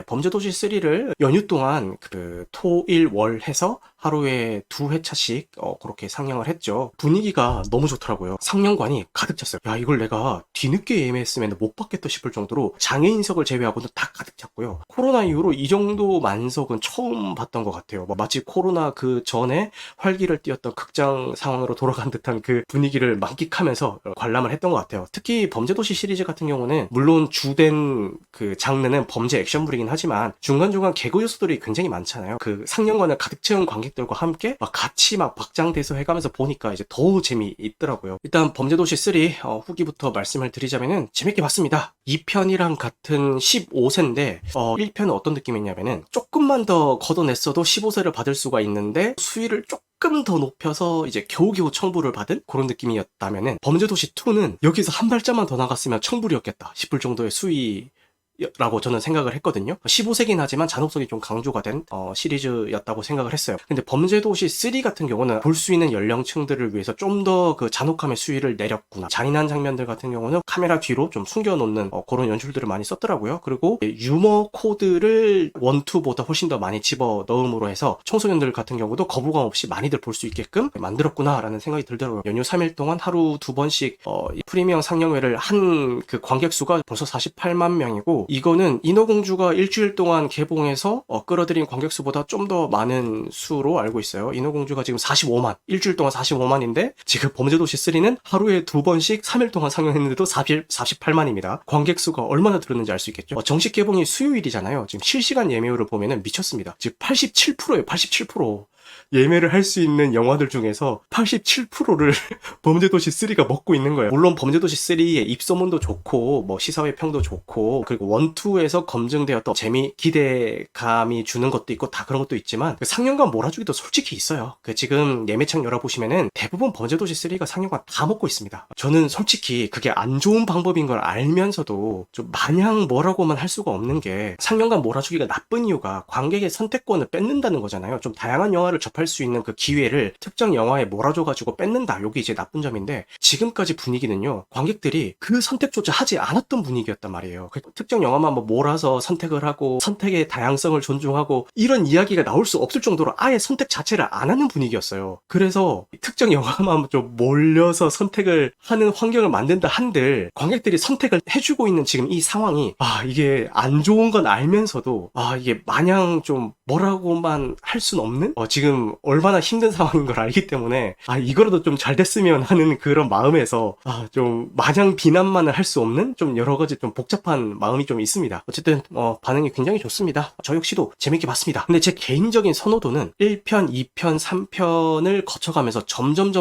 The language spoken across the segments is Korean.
범죄도시 3를 연휴 동안 그 토, 일, 월 해서 하루에 2회차씩 그렇게 상영을 했죠. 분위기가 너무 좋더라고요. 상영관이 가득 찼어요. 야, 이걸 내가 뒤늦게 예매했으면 못 받겠다 싶을 정도로 장애인석을 제외하고는 다 가득 찼고요. 코로나 이후로 이 정도 만석은 처음 봤던 것 같아요. 마치 코로나 그 전에 활기를 띠었던 극장 상황으로 돌아간 듯한 그 분위기를 만끽하면서 관람을 했던 것 같아요. 특히 범죄도시 시리즈 같은 경우는 물론 주된 그 장르는 범죄 액션물이긴 하지만 중간중간 개그 요소들이 굉장히 많잖아요. 그 상영관을 가득 채운 관객들과 함께 같이 박장대소 해가면서 보니까 이제 더 재미있더라고요. 일단 범죄도시 3 후기부터 말씀을 드리자면은 재밌게 봤습니다. 2편이랑 같은 15세인데 1편은 어떤 느낌이냐면은 조금만 더 걷어냈어도 15세를 받을 수가 있는데 수위를 조금 더 높여서 이제 겨우겨우 청부를 받은 그런 느낌이었다면은 범죄도시 2는 여기서 한 발자만 더 나갔으면 청불이었겠다 싶을 정도의 수위 라고 저는 생각을 했거든요. 15세긴 하지만 잔혹성이 좀 강조가 된 시리즈였다고 생각을 했어요. 근데 범죄도시 3 같은 경우는 볼 수 있는 연령층들을 위해서 좀 더 그 잔혹함의 수위를 내렸구나. 잔인한 장면들 같은 경우는 카메라 뒤로 좀 숨겨놓는 그런 연출들을 많이 썼더라고요. 그리고 유머 코드를 1, 2보다 훨씬 더 많이 집어 넣음으로 해서 청소년들 같은 경우도 거부감 없이 많이들 볼 수 있게끔 만들었구나 라는 생각이 들더라고요. 연휴 3일 동안 하루 2번씩 프리미엄 상영회를 한 그 관객 수가 벌써 48만 명이고 이거는 인어공주가 일주일 동안 개봉해서 끌어들인 관객 수보다 좀 더 많은 수로 알고 있어요. 인어공주가 지금 45만, 일주일 동안 45만인데 지금 범죄도시 3는 하루에 2번씩 3일 동안 상영했는데도 48만입니다. 관객 수가 얼마나 들었는지 알 수 있겠죠. 정식 개봉이 수요일이잖아요. 지금 실시간 예매율을 보면은 미쳤습니다. 지금 87%예요. 87%. 예매를 할 수 있는 영화들 중에서 87%를 범죄도시 3가 먹고 있는 거예요. 물론 범죄도시 3의 입소문도 좋고 시사회 평도 좋고 그리고 1, 2에서 검증되었던 재미, 기대감이 주는 것도 있고 다 그런 것도 있지만 상영관 몰아주기도 솔직히 있어요. 지금 예매창 열어보시면은 대부분 범죄도시 3가 상영관 다 먹고 있습니다. 저는 솔직히 그게 안 좋은 방법인 걸 알면서도 좀 마냥 뭐라고만 할 수가 없는 게 상영관 몰아주기가 나쁜 이유가 관객의 선택권을 뺏는다는 거잖아요. 좀 다양한 영화를 접할 수 있는 그 기회를 특정 영화에 몰아줘가지고 뺏는다. 요게 이제 나쁜 점인데 지금까지 분위기는요. 관객들이 그 선택조차 하지 않았던 분위기였단 말이에요. 특정 영화만 몰아서 선택을 하고 선택의 다양성을 존중하고 이런 이야기가 나올 수 없을 정도로 아예 선택 자체를 안 하는 분위기였어요. 그래서 특정 영화만 좀 몰려서 선택을 하는 환경을 만든다 한들 관객들이 선택을 해주고 있는 지금 이 상황이 이게 안 좋은 건 알면서도 이게 마냥 좀 뭐라고만 할 순 없는 지금 얼마나 힘든 상황인 걸 알기 때문에 이거라도 좀 잘 됐으면 하는 그런 마음에서 좀 마냥 비난만을 할 수 없는 좀 여러 가지 좀 복잡한 마음이 좀 있습니다. 어쨌든 반응이 굉장히 좋습니다. 저 역시도 재밌게 봤습니다. 근데 제 개인적인 선호도는 1편, 2편, 3편을 거쳐가면서 점점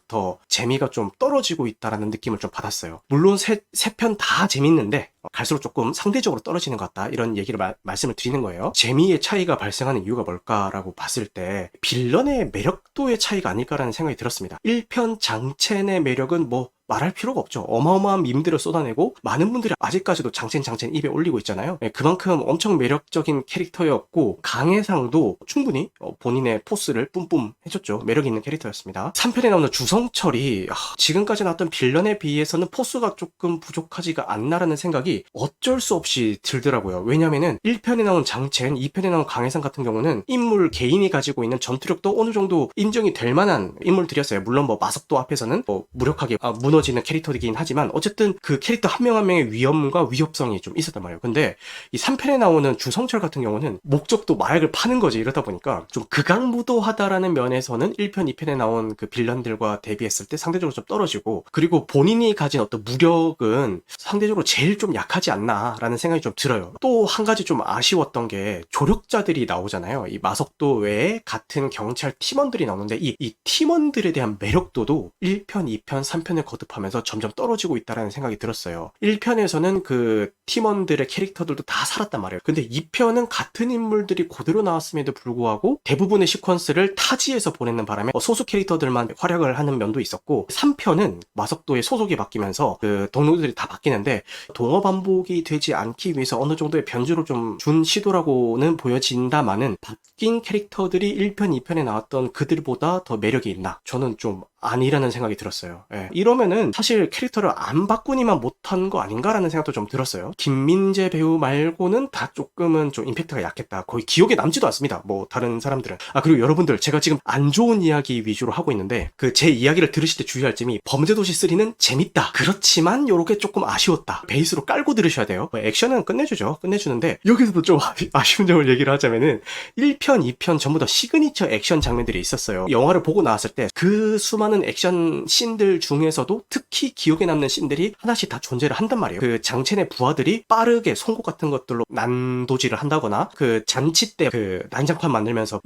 더 재미가 좀 떨어지고 있다라는 느낌을 좀 받았어요. 물론 세 편 다 재밌는데 갈수록 조금 상대적으로 떨어지는 것 같다 이런 얘기를 말씀을 드리는 거예요. 재미의 차이가 발생하는 이유가 뭘까라고 봤을 때 빌런의 매력도의 차이가 아닐까라는 생각이 들었습니다. 1편 장첸의 매력은 말할 필요가 없죠. 어마어마한 밈들을 쏟아내고 많은 분들이 아직까지도 장첸 입에 올리고 있잖아요. 그만큼 엄청 매력적인 캐릭터였고 강해상도 충분히 본인의 포스를 뿜뿜 해줬죠. 매력 있는 캐릭터였습니다. 3편에 나오는 주성철이 지금까지 나왔던 빌런에 비해서는 포스가 조금 부족하지가 않나라는 생각이 어쩔 수 없이 들더라고요. 왜냐면은 1편에 나온 장첸, 2편에 나온 강해상 같은 경우는 인물 개인이 가지고 있는 전투력도 어느 정도 인정이 될 만한 인물들이었어요. 물론 마석도 앞에서는 무력하게 무너지는 캐릭터이긴 하지만 어쨌든 그 캐릭터 한 명 한 명의 위험과 위협성이 좀 있었단 말이에요. 근데 이 3편에 나오는 주성철 같은 경우는 목적도 마약을 파는 거지. 이러다 보니까 좀 극악무도하다라는 면에서는 1편, 2편에 나온 그 빌런들과 대비했을 때 상대적으로 좀 떨어지고 그리고 본인이 가진 어떤 무력은 상대적으로 제일 좀 약하지 않나라는 생각이 좀 들어요. 또 한 가지 좀 아쉬웠던 게 조력자들이 나오잖아요. 이 마석도 외에 같은 경찰 팀원들이 나오는데 이 팀원들에 대한 매력도도 1편, 2편, 3편을 거듭하면서 점점 떨어지고 있다는 생각이 들었어요. 1편에서는 그 팀원들의 캐릭터들도 다 살았단 말이에요. 근데 2편은 같은 인물들이 그대로 나왔음에도 불구하고 대부분의 시퀀스를 타지에서 보내는 바람에 소수 캐릭터들만 활약을 하는 면도 있었고 3편은 마석도의 소속이 바뀌면서 그 동료들이 다 바뀌는데 동어 반복이 되지 않기 위해서 어느 정도의 변주를 좀 준 시도라고는 보여진다마는 바뀐 캐릭터들이 1편, 2편에 나왔던 그들보다 더 매력이 있나? 저는 좀 아니라는 생각이 들었어요. 예. 이러면은 사실 캐릭터를 안 바꾸니만 못한 거 아닌가라는 생각도 좀 들었어요. 김민재 배우 말고는 다 조금은 좀 임팩트가 약했다. 거의 기억에 남지도 않습니다. 뭐 다른 사람들은. 그리고 여러분들, 제가 지금 안 좋은 이야기 위주로 하고 있는데 그 제 이야기를 들으실 때 주의할 점이, 범죄도시 3는 재밌다. 그렇지만 요렇게 조금 아쉬웠다. 베이스로 깔고 들으셔야 돼요. 액션은 끝내주죠. 끝내주는데 여기서도 좀 아쉬운 점을 얘기를 하자면은 1편, 2편 전부 다 시그니처 액션 장면들이 있었어요. 영화를 보고 나왔을 때 그 수많은 액션 씬들 중에서도 특히 기억에 남는 씬들이 하나씩 다 존재를 한단 말이에요. 그 장첸의 부하들이 빠르게 송곳 같은 것들로 난도질을 한다거나, 그 잔치 때 그 난장판 만들면서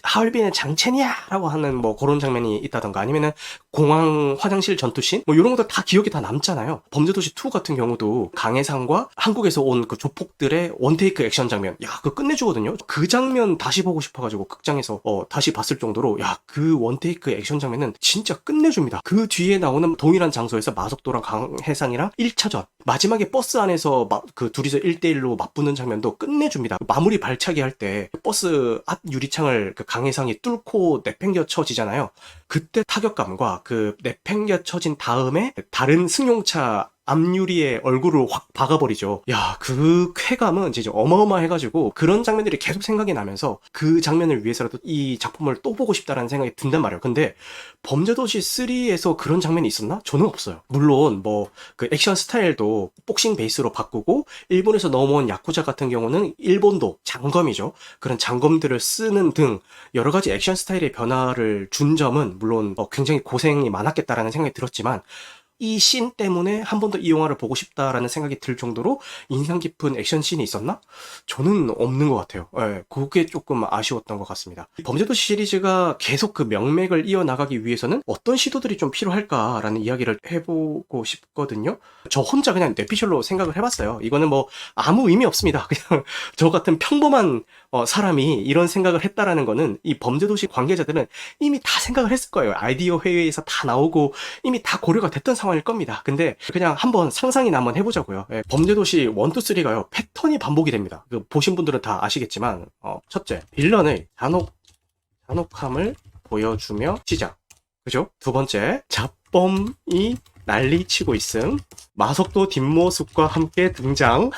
하얼빈의 장첸이야! 라고 하는 뭐 그런 장면이 있다던가, 아니면은 공항 화장실 전투씬? 뭐 이런 것들 다 기억에 다 남잖아요. 범죄도시 2 같은 경우도 강해상과 한국에서 온 그 조폭들의 원테이크 액션 장면, 야, 그거 끝내주거든요. 그 장면 다시 보고 싶어가지고 극장에서 다시 봤을 정도로, 야, 그 원테이크 액션 장면은 진짜 끝내줍니다. 그 뒤에 나오는 동일한 장소에서 마석도랑 강해상이랑 1차전, 마지막에 버스 안에서 그 둘이서 1대1로 맞붙는 장면도 끝내줍니다. 마무리 발차기 할 때 버스 앞 유리창을 그 강해상이 뚫고 내팽겨 쳐지잖아요. 그때 타격감과 그 내팽겨 쳐진 다음에 다른 승용차 앞유리에 얼굴을 확 박아버리죠. 야, 그 쾌감은 진짜 어마어마해가지고 그런 장면들이 계속 생각이 나면서 그 장면을 위해서라도 이 작품을 또 보고 싶다라는 생각이 든단 말이에요. 근데 범죄도시 3에서 그런 장면이 있었나? 저는 없어요. 물론 뭐 그 액션 스타일도 복싱 베이스로 바꾸고, 일본에서 넘어온 야쿠자 같은 경우는 일본도 장검이죠. 그런 장검들을 쓰는 등 여러 가지 액션 스타일의 변화를 준 점은 물론 굉장히 고생이 많았겠다라는 생각이 들었지만, 이 씬 때문에 한 번 더 이 영화를 보고 싶다라는 생각이 들 정도로 인상 깊은 액션 씬이 있었나? 저는 없는 것 같아요. 예, 그게 조금 아쉬웠던 것 같습니다. 범죄도시 시리즈가 계속 그 명맥을 이어나가기 위해서는 어떤 시도들이 좀 필요할까라는 이야기를 해보고 싶거든요. 저 혼자 그냥 뇌피셜로 생각을 해봤어요. 이거는 뭐 아무 의미 없습니다. 그냥 저 같은 평범한 사람이 이런 생각을 했다라는 거는, 이 범죄도시 관계자들은 이미 다 생각을 했을 거예요. 아이디어 회의에서 다 나오고 이미 다 고려가 됐던 상황일 겁니다. 근데 그냥 한번 상상이나 한번 해보자고요. 예, 범죄도시 1, 2, 3가요. 패턴이 반복이 됩니다. 그 보신 분들은 다 아시겠지만, 첫째, 빌런의 잔혹함을 보여주며 시작. 그죠? 두 번째, 잡범이 난리치고 있음. 마석도 뒷모습과 함께 등장.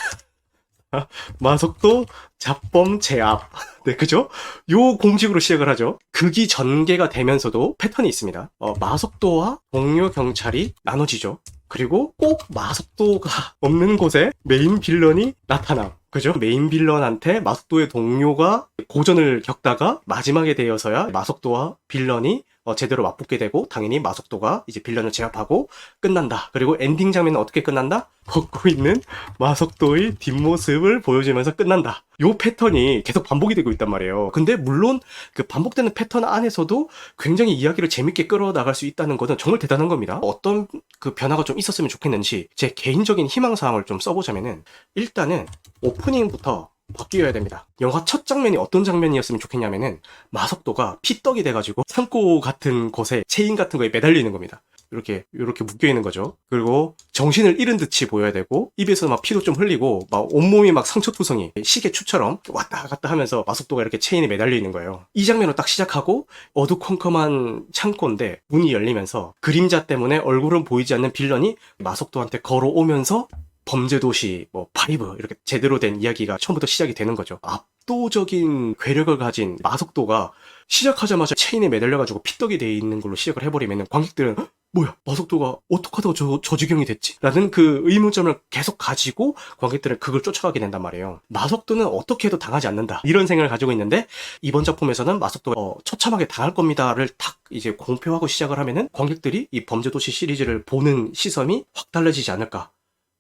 마석도 잡범 제압. 네, 그죠? 요 공식으로 시작을 하죠. 극이 전개가 되면서도 패턴이 있습니다. 마석도와 동료 경찰이 나눠지죠. 그리고 꼭 마석도가 없는 곳에 메인 빌런이 나타남. 그죠? 메인 빌런한테 마석도의 동료가 고전을 겪다가 마지막에 되어서야 마석도와 빌런이 제대로 맞붙게 되고, 당연히 마석도가 이제 빌런을 제압하고 끝난다. 그리고 엔딩 장면은 어떻게 끝난다? 벗고 있는 마석도의 뒷모습을 보여주면서 끝난다. 요 패턴이 계속 반복이 되고 있단 말이에요. 근데 물론 그 반복되는 패턴 안에서도 굉장히 이야기를 재밌게 끌어나갈 수 있다는 것은 정말 대단한 겁니다. 어떤 그 변화가 좀 있었으면 좋겠는지 제 개인적인 희망사항을 좀 써보자면은, 일단은 오프닝부터 바뀌어야 됩니다. 영화 첫 장면이 어떤 장면이었으면 좋겠냐면은, 마석도가 피떡이 돼가지고 창고 같은 곳에 체인 같은 거에 매달려 있는 겁니다. 이렇게 묶여 있는 거죠. 그리고 정신을 잃은 듯이 보여야 되고, 입에서 막 피도 좀 흘리고 막 온몸이 막 상처투성이 시계추처럼 왔다 갔다 하면서 마석도가 이렇게 체인에 매달려 있는 거예요. 이 장면으로 딱 시작하고, 어두컴컴한 창고인데 문이 열리면서 그림자 때문에 얼굴은 보이지 않는 빌런이 마석도한테 걸어오면서 범죄도시 뭐 5 이렇게 제대로 된 이야기가 처음부터 시작이 되는 거죠. 압도적인 괴력을 가진 마석도가 시작하자마자 체인에 매달려가지고 피떡이 돼 있는 걸로 시작을 해버리면, 관객들은 뭐야, 마석도가 어떻게 하다가 저 지경이 됐지? 라는 그 의문점을 계속 가지고 관객들은 그걸 쫓아가게 된단 말이에요. 마석도는 어떻게 해도 당하지 않는다, 이런 생각을 가지고 있는데, 이번 작품에서는 마석도가 처참하게 당할 겁니다를 탁 이제 공표하고 시작을 하면은, 관객들이 이 범죄도시 시리즈를 보는 시선이 확 달라지지 않을까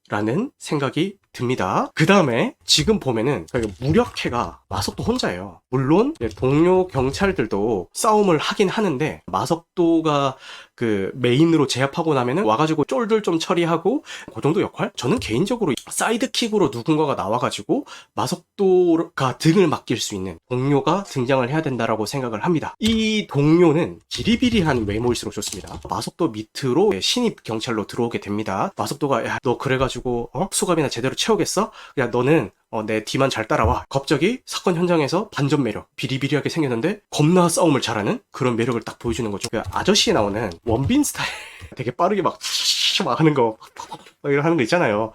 라는 생각이 듭니다. 그 다음에 지금 보면은 무력해가 마석도 혼자예요. 물론 동료 경찰들도 싸움을 하긴 하는데, 마석도가 그 메인으로 제압하고 나면은 와가지고 쫄들 좀 처리하고 그 정도 역할? 저는 개인적으로 사이드킥으로 누군가가 나와가지고 마석도가 등을 맡길 수 있는 동료가 등장을 해야 된다라고 생각을 합니다. 이 동료는 비리비리한 외모일수록 좋습니다. 마석도 밑으로 신입 경찰로 들어오게 됩니다. 마석도가 야, 너 그래가지고 수갑이나 제대로 채우겠어? 그냥 너는 내 뒤만 잘 따라와. 갑자기 사건 현장에서 반전 매력, 비리비리하게 생겼는데 겁나 싸움을 잘하는 그런 매력을 딱 보여주는 거죠. 그 아저씨에 나오는 원빈 스타일 되게 빠르게 막 하는 거 이런 하는 거 있잖아요.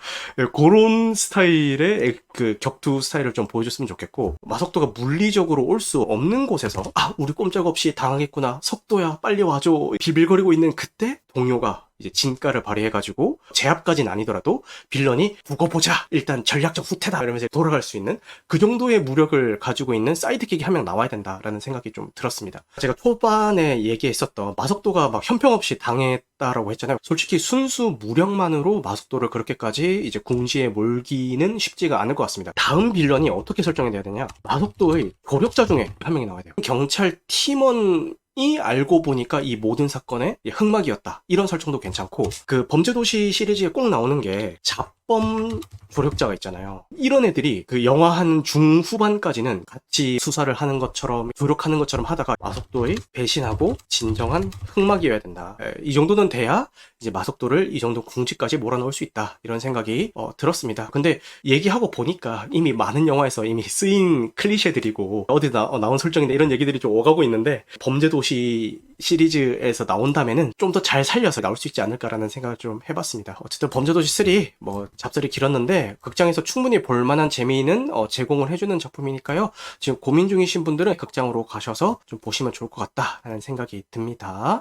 그런 스타일의 그 격투 스타일을 좀 보여줬으면 좋겠고, 마석도가 물리적으로 올 수 없는 곳에서 우리 꼼짝없이 당하겠구나, 석도야 빨리 와줘 빌빌거리고 있는 그때 동료가 이제 진가를 발휘해가지고 제압까지는 아니더라도 빌런이 두고 보자, 일단 전략적 후퇴다 이러면서 돌아갈 수 있는 그 정도의 무력을 가지고 있는 사이드킥이 한 명 나와야 된다라는 생각이 좀 들었습니다. 제가 초반에 얘기했었던 마석도가 막 형평없이 당했다라고 했잖아요. 솔직히 순수 무력만으로 마석도를 그렇게까지 이제 궁지에 몰기는 쉽지가 않을 것 같습니다. 다음 빌런이 어떻게 설정이 돼야 되냐, 마석도의 조력자 중에 한 명이 나와야 돼요. 경찰 팀원 이 알고 보니까 이 모든 사건의 흑막이었다, 이런 설정도 괜찮고, 그 범죄도시 시리즈에 꼭 나오는 게 잡범 조력자가 있잖아요. 이런 애들이 그 영화 한 중후반까지는 같이 수사를 하는 것처럼 조력하는 것처럼 하다가 마석도의 배신하고 진정한 흑막이어야 된다, 이 정도는 돼야 이제 마석도를 이 정도 궁지까지 몰아넣을 수 있다, 이런 생각이 들었습니다. 근데 얘기하고 보니까 이미 많은 영화에서 이미 쓰인 클리셰들이고 어디 나온 설정인데 이런 얘기들이 좀 오가고 있는데, 범죄도시 시리즈에서 나온다면은 좀 더 잘 살려서 나올 수 있지 않을까라는 생각을 좀 해봤습니다. 어쨌든 범죄도시 3 뭐 잡설이 길었는데 극장에서 충분히 볼만한 재미는 제공을 해주는 작품이니까요. 지금 고민 중이신 분들은 극장으로 가셔서 좀 보시면 좋을 것 같다라는 생각이 듭니다.